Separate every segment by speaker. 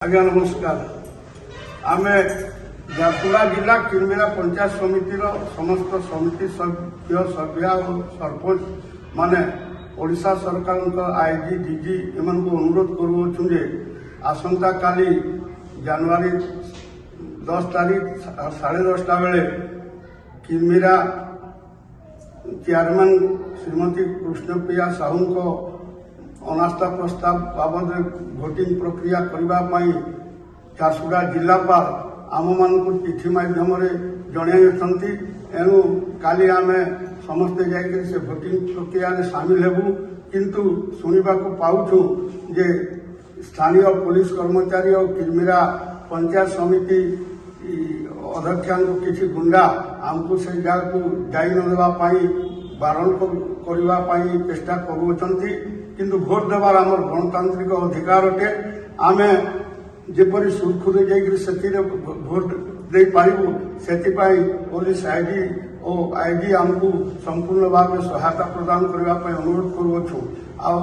Speaker 1: आज्ञा नमस्कार। आम झारसुगुड़ा जिला किरमिरा पंचायत समितिर समस्त समिति सभ्य सभ्या और सरपंच माने ओडिशा सरकार आईजी डीजी एम अनुरोध करुछु जे आसंता काली जनवरी 10 तारीख 10:30 बेले किरमिरा चेयरमैन श्रीमती कृष्णप्रिया साहू को अनास्था प्रस्ताव बाबद भोटिंग प्रक्रिया करने झारसुगुड़ा जिलापाल आम मान चिठी मध्यम जन एणु काली आम समस्ते जाकर से भोटिंग प्रक्रिया सामिल हेबू किंतु शुणा पाऊँ जे स्थानीय पुलिस कर्मचारी और किरमिरा पंचायत समिति अध्यक्षा किसी गुंडा आमको से जगह को जाई नापी बारण करने चेष्टा करुँच किंतु भोट देवार आमर गणतांत्रिक अधिकार अटे। आम जेपरी सुरखुरी जाकर भोट दे पारू से पुलिस आईजी और आईजी आमको संपूर्ण भाव सहायता प्रदान करने अनुरोध करुछु। आउ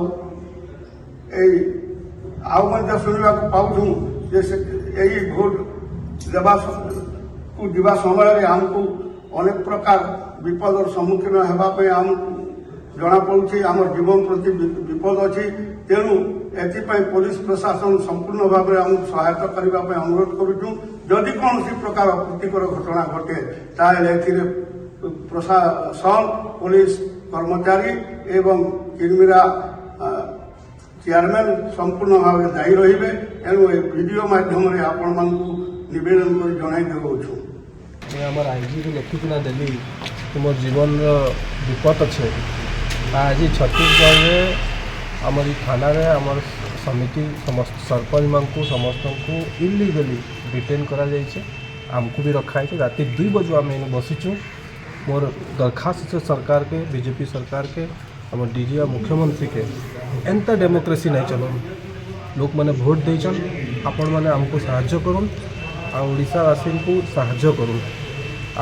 Speaker 1: शुणा पाऊँ यही भोट देवा को जीवा समय आमको अनेक प्रकार विपद सम्मुखीन होगापी आम जना पड़ुछि आम जीवन प्रति विपद अच्छी तेणु एपाई पुलिस प्रशासन संपूर्ण भाव में आमको सहायता करने अनुरोध करुछु। जदि कौन प्रकार अप्रीतिकर घटना घटे ताल प्रशासन पुलिस कर्मचारी एवं किरमिरा चेयरमैन संपूर्ण भाव दायी रहिबे एणु वीडियो माध्यम आपण मानकु निवेदन कर जणाई देउछु।
Speaker 2: आमर आईजी को लिखिकिना देली कि मोर जीवन विपद अच्छे आज छत्तीसगढ़ में आमर थाना रे आमर समिति समस्त सरपंच मान को समस्त को इलीगली डिटेन करा जाइए आमको भी रखाई राति 2 बजे आम बसीचु मोर दरखास्त से सरकार के बीजेपी सरकार के आम डीजी और मुख्यमंत्री के एंता डेमोक्रेसी नहीं चलो लोक मैंने भोट देचन आपण मैंने आमको साहाय्य करूँ ओडावासी को साहाय्य करूँ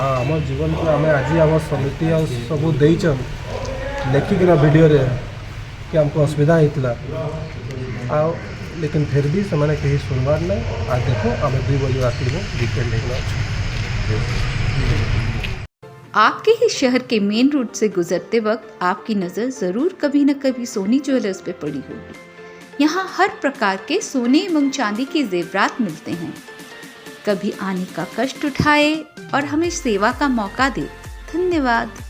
Speaker 2: आम जीवन को आम आज आम समिति सब देचन लेखिकिना वीडियो रे कि हमको असुविधा होता लेकिन फिर भी से मैंने कहीं सुनवार नहीं आज देखो आम 2 बजे राति में डिटेल देखना।
Speaker 3: आपके ही शहर के मेन रोड से गुजरते वक्त आपकी नज़र ज़रूर कभी न कभी सोनी ज्वेलर्स पे पड़ी होगी। यहाँ हर प्रकार के सोने एवं चांदी के जेवरात मिलते हैं। कभी आने का कष्ट उठाए और हमें सेवा का मौका दे। धन्यवाद।